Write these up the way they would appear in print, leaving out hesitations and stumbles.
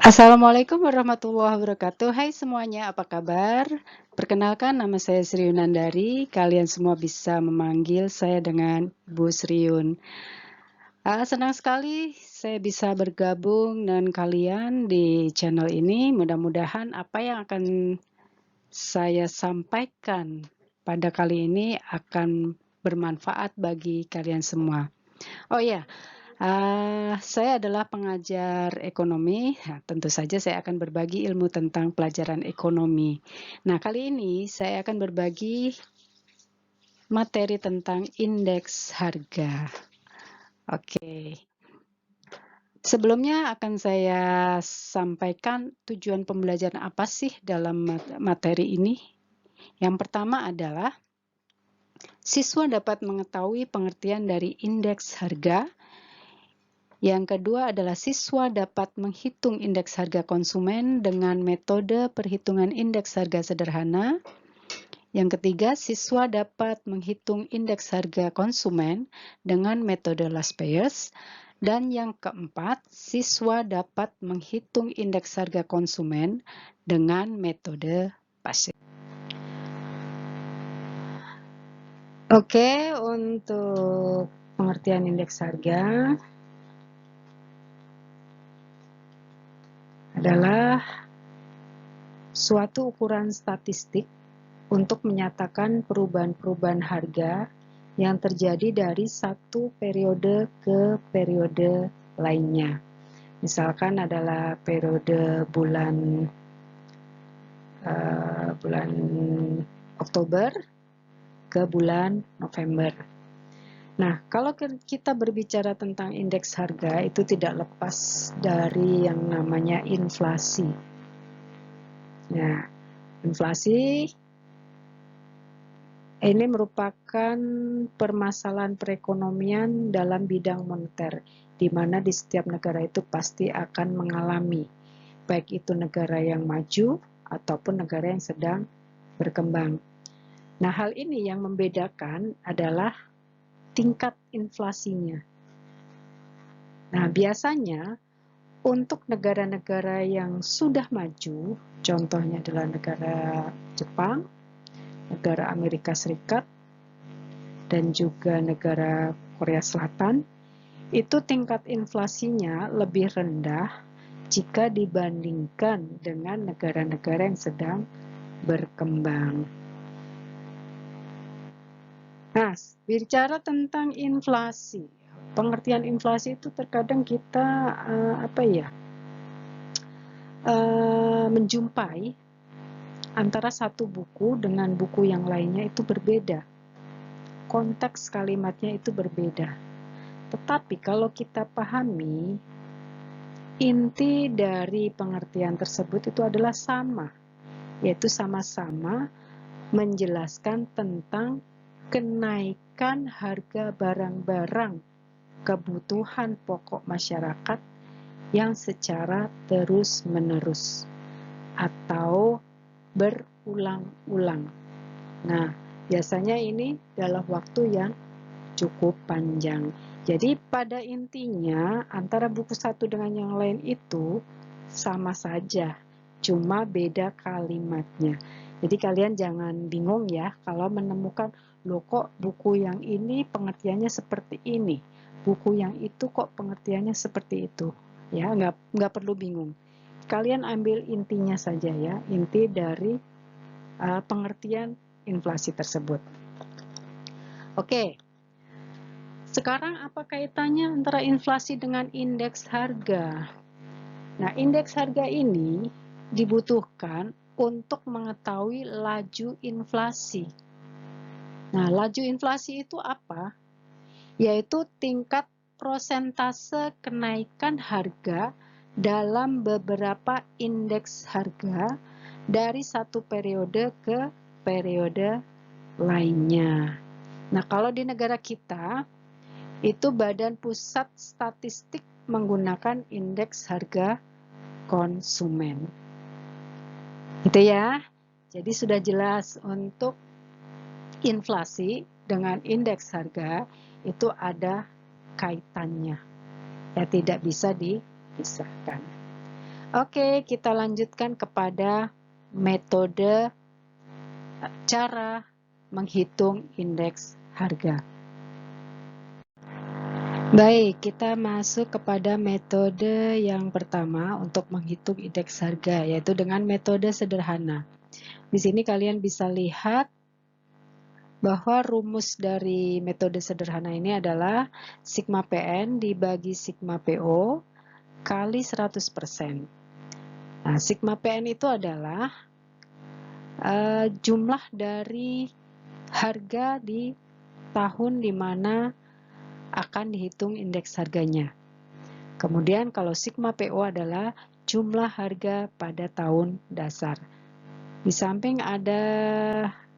Assalamualaikum warahmatullahi wabarakatuh. Hai semuanya, apa kabar? Perkenalkan, nama saya Sri Yunandari. Kalian semua bisa memanggil saya dengan Bu Sriun. Senang sekali saya bisa bergabung dengan kalian di channel ini. Mudah-mudahan apa yang akan saya sampaikan pada kali ini akan bermanfaat bagi kalian semua. Oh ya, saya adalah pengajar ekonomi. Nah, tentu saja saya akan berbagi ilmu tentang pelajaran ekonomi. Nah, kali ini saya akan berbagi materi tentang indeks harga. Oke. Sebelumnya akan saya sampaikan tujuan pembelajaran apa sih dalam materi ini. Yang pertama adalah siswa dapat mengetahui pengertian dari indeks harga. Yang kedua adalah siswa dapat menghitung indeks harga konsumen dengan metode perhitungan indeks harga sederhana. Yang ketiga, siswa dapat menghitung indeks harga konsumen dengan metode last payers. Dan yang keempat, siswa dapat menghitung indeks harga konsumen dengan metode pasif. Oke, untuk pengertian indeks harga adalah suatu ukuran statistik untuk menyatakan perubahan-perubahan harga yang terjadi dari satu periode ke periode lainnya. Misalkan adalah periode bulan Oktober ke bulan November. Nah, kalau kita berbicara tentang indeks harga, itu tidak lepas dari yang namanya inflasi. Nah, inflasi ini merupakan permasalahan perekonomian dalam bidang moneter, di mana di setiap negara itu pasti akan mengalami, baik itu negara yang maju ataupun negara yang sedang berkembang. Nah, hal ini yang membedakan adalah tingkat inflasinya. Nah, biasanya untuk negara-negara yang sudah maju, contohnya adalah negara Jepang, negara Amerika Serikat, dan juga negara Korea Selatan, itu tingkat inflasinya lebih rendah jika dibandingkan dengan negara-negara yang sedang berkembang. Nah, bicara tentang inflasi, pengertian inflasi itu terkadang kita menjumpai antara satu buku dengan buku yang lainnya itu berbeda. Konteks kalimatnya itu berbeda. Tetapi kalau kita pahami, inti dari pengertian tersebut itu adalah sama, yaitu sama-sama menjelaskan tentang kenaikan harga barang-barang kebutuhan pokok masyarakat yang secara terus-menerus atau berulang-ulang. Nah, biasanya ini dalam waktu yang cukup panjang. Jadi pada intinya antara buku satu dengan yang lain itu sama saja, cuma beda kalimatnya. Jadi kalian jangan bingung ya kalau menemukan, loh kok buku yang ini pengertiannya seperti ini, buku yang itu kok pengertiannya seperti itu. Ya, nggak perlu bingung. Kalian ambil intinya saja ya, inti dari pengertian inflasi tersebut. Oke. Sekarang apa kaitannya antara inflasi dengan indeks harga? Nah, indeks harga ini dibutuhkan untuk mengetahui laju inflasi. Nah, laju inflasi itu apa? Yaitu tingkat prosentase kenaikan harga dalam beberapa indeks harga dari satu periode ke periode lainnya. Nah, kalau di negara kita, itu Badan Pusat Statistik menggunakan indeks harga konsumen. Gitu ya. Jadi sudah jelas untuk inflasi dengan indeks harga itu ada kaitannya. Ya, tidak bisa pisahkan. Oke, kita lanjutkan kepada metode cara menghitung indeks harga. Baik, kita masuk kepada metode yang pertama untuk menghitung indeks harga, yaitu dengan metode sederhana. Di sini kalian bisa lihat bahwa rumus dari metode sederhana ini adalah sigma PN dibagi sigma PO kali 100%. Nah, sigma PN itu adalah jumlah dari harga di tahun di mana akan dihitung indeks harganya. Kemudian kalau sigma PO adalah jumlah harga pada tahun dasar. Di samping ada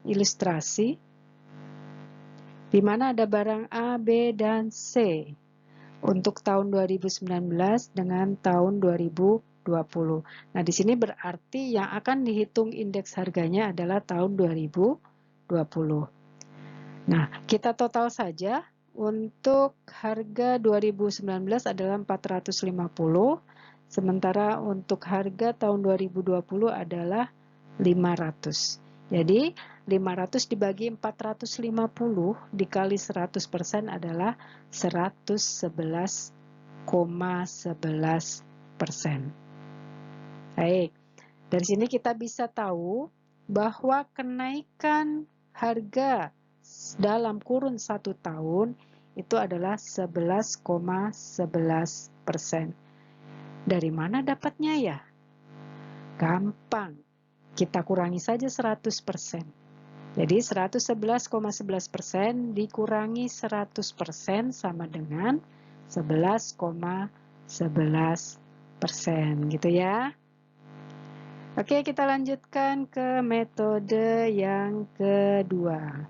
ilustrasi di mana ada barang A, B, dan C untuk tahun 2019 dengan tahun 2020. Nah, di sini berarti yang akan dihitung indeks harganya adalah tahun 2020. Nah, kita total saja. Untuk harga 2019 adalah 450, sementara untuk harga tahun 2020 adalah 500. Jadi, 500 dibagi 450 dikali 100% adalah 111,11%. Baik, dari sini kita bisa tahu bahwa kenaikan harga dalam kurun 1 tahun itu adalah 11,11%. Dari mana dapatnya ya? Gampang, kita kurangi saja 100%. Jadi 111,11% dikurangi 100% sama dengan 11,11%, gitu ya. Oke, kita lanjutkan ke metode yang kedua.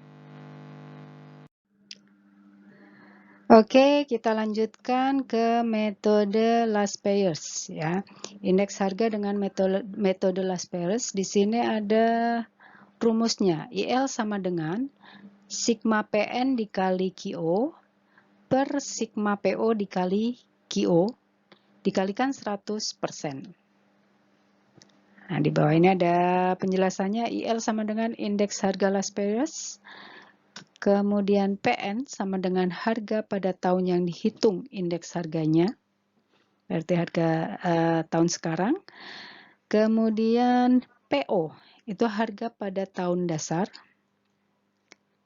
Oke, kita lanjutkan ke metode last payers ya. Indeks harga dengan metode last payers. Di sini ada rumusnya. IL sama dengan sigma PN dikali QO per sigma PO dikali QO dikalikan 100%. Nah, di bawah ini ada penjelasannya. IL sama dengan indeks harga last payers. Kemudian PN sama dengan harga pada tahun yang dihitung indeks harganya, berarti harga tahun sekarang. Kemudian PO, itu harga pada tahun dasar.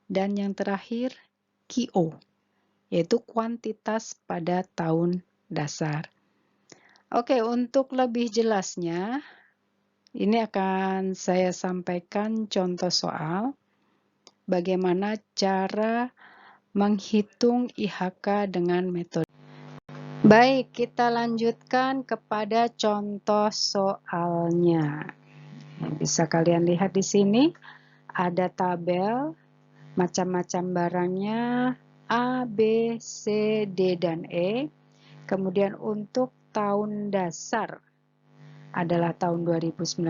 Dan yang terakhir QO, yaitu kuantitas pada tahun dasar. Oke, untuk lebih jelasnya, ini akan saya sampaikan contoh soal bagaimana cara menghitung IHK dengan metode. Baik, kita lanjutkan kepada contoh soalnya. Bisa kalian lihat di sini, ada tabel, macam-macam barangnya, A, B, C, D, dan E. Kemudian untuk tahun dasar adalah tahun 2019.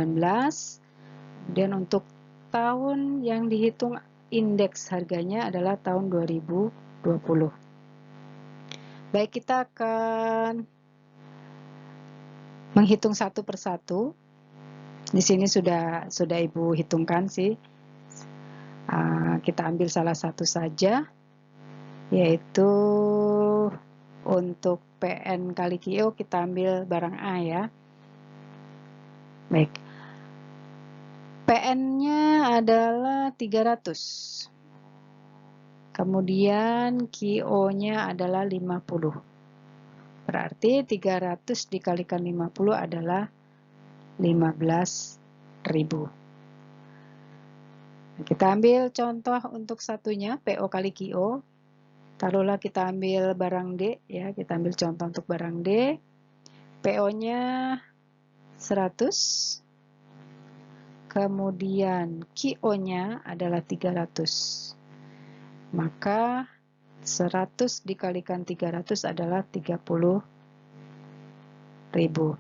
Kemudian untuk tahun yang dihitung indeks harganya adalah tahun 2020. Baik, kita akan menghitung satu persatu. Di sini sudah Ibu hitungkan sih. Kita ambil salah satu saja, yaitu untuk PN kali QO kita ambil barang A ya. Baik. PN-nya adalah 300. Kemudian QO-nya adalah 50. Berarti 300 dikalikan 50 adalah 15.000. Kita ambil contoh untuk satunya, PO kali QO. Taruhlah kita ambil barang D, ya, kita ambil contoh untuk barang D. PO-nya 100. Kemudian QO-nya adalah 300. Maka 100 dikalikan 300 adalah 30.000.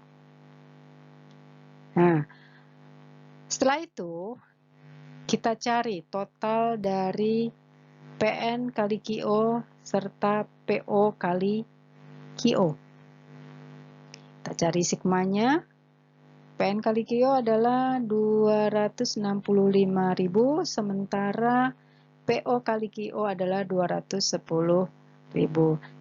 Nah, setelah itu kita cari total dari PN kali QO serta PO kali QO. Kita cari sigmanya. PN kali QO adalah 265.000, sementara PO kali QO adalah 210.000.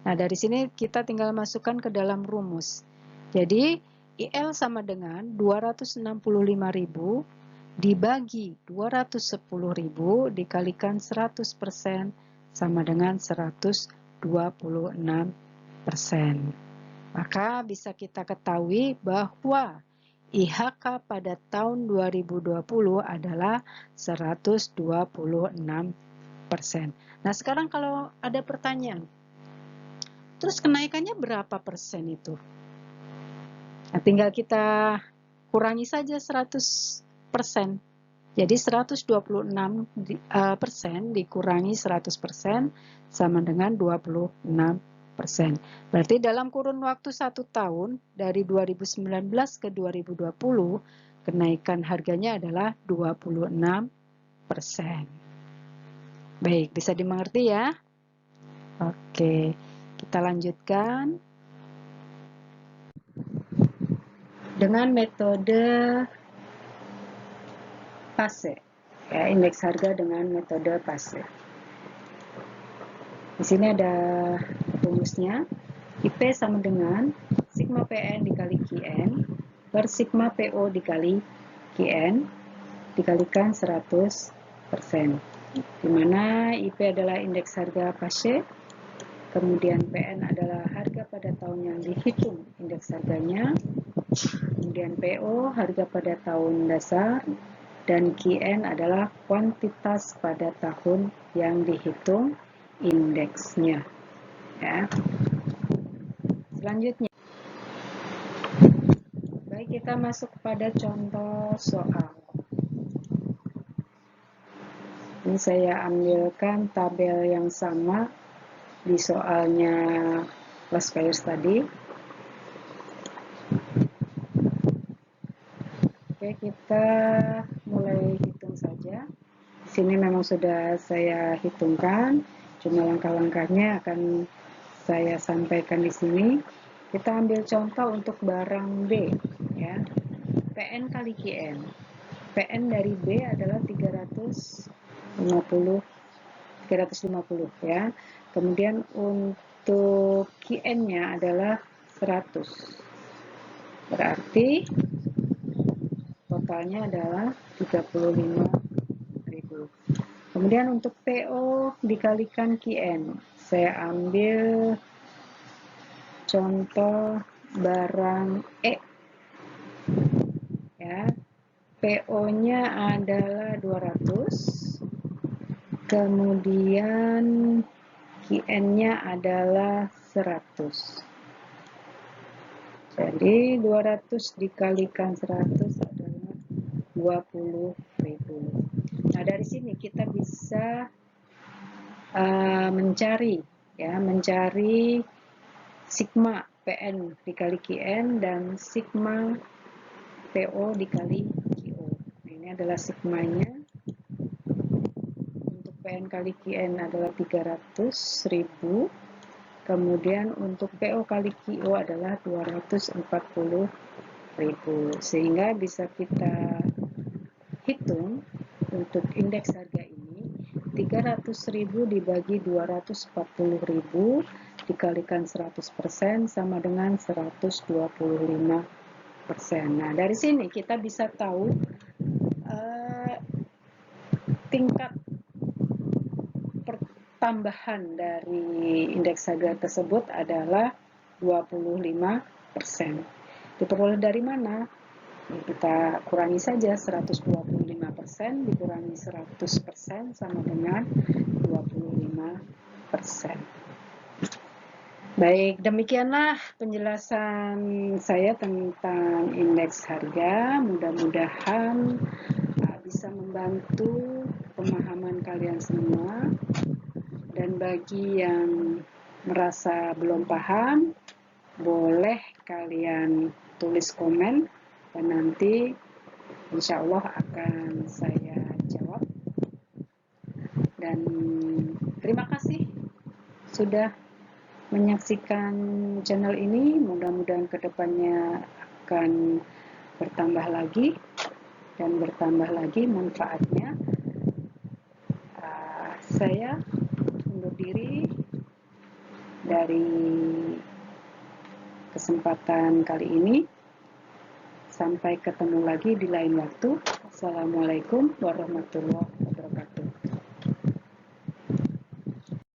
Nah, dari sini kita tinggal masukkan ke dalam rumus. Jadi, IL sama dengan 265.000 dibagi 210.000 dikalikan 100% sama dengan 126%. Maka bisa kita ketahui bahwa IHK pada tahun 2020 adalah 126%. Nah, sekarang kalau ada pertanyaan, terus kenaikannya berapa persen itu? Nah, tinggal kita kurangi saja 100%. Jadi 126% dikurangi 100% sama dengan 26%. Berarti dalam kurun waktu 1 tahun dari 2019 ke 2020 kenaikan harganya adalah 26%. Baik, bisa dimengerti ya? Oke, kita lanjutkan dengan metode PASE, ya, indeks harga dengan metode PASE. Di sini ada rumusnya, IP sama dengan sigma PN dikali QN per sigma PO dikali QN dikalikan 100%, di mana IP adalah indeks harga PASE, kemudian PN adalah harga pada tahun yang dihitung indeks harganya, kemudian PO harga pada tahun dasar, dan QN adalah kuantitas pada tahun yang dihitung indeksnya. Ya. Selanjutnya, baik, kita masuk pada contoh soal. Ini saya ambilkan tabel yang sama di soalnya classifiers tadi. Oke, kita mulai hitung saja. Di sini memang sudah saya hitungkan, cuma langkah-langkahnya akan saya sampaikan di sini. Kita ambil contoh untuk barang B, ya. PN kali QN. PN dari B adalah 350 ya. Kemudian untuk QN-nya adalah 100. Berarti totalnya adalah 35.000. Kemudian untuk PO dikalikan QN, saya ambil contoh barang E, ya. PO-nya adalah 200, kemudian QN-nya adalah 100. Jadi 200 dikalikan 100 adalah 20.000. Nah, dari sini kita bisa mencari sigma PN dikali QN dan sigma PO dikali QO. Nah, ini adalah sigmanya. Untuk PN kali QN adalah 300.000. Kemudian untuk PO kali QO adalah 240.000. Sehingga bisa kita hitung untuk indeks harga ini 300.000 dibagi 240.000 dikalikan 100% sama dengan 125%. Nah, dari sini kita bisa tahu tingkat tambahan dari indeks harga tersebut adalah 25%. Diperoleh dari mana? Kita kurangi saja 125% dikurangi 100% sama dengan 25%. Baik, demikianlah penjelasan saya tentang indeks harga. Mudah-mudahan bisa membantu pemahaman kalian semua. Dan bagi yang merasa belum paham, boleh kalian tulis komen dan nanti insya Allah akan saya jawab. Dan terima kasih sudah menyaksikan channel ini. Mudah-mudahan kedepannya akan bertambah lagi dan bertambah lagi manfaatnya. Saya undur diri dari kesempatan kali ini. Sampai ketemu lagi di lain waktu. Assalamualaikum warahmatullahi wabarakatuh.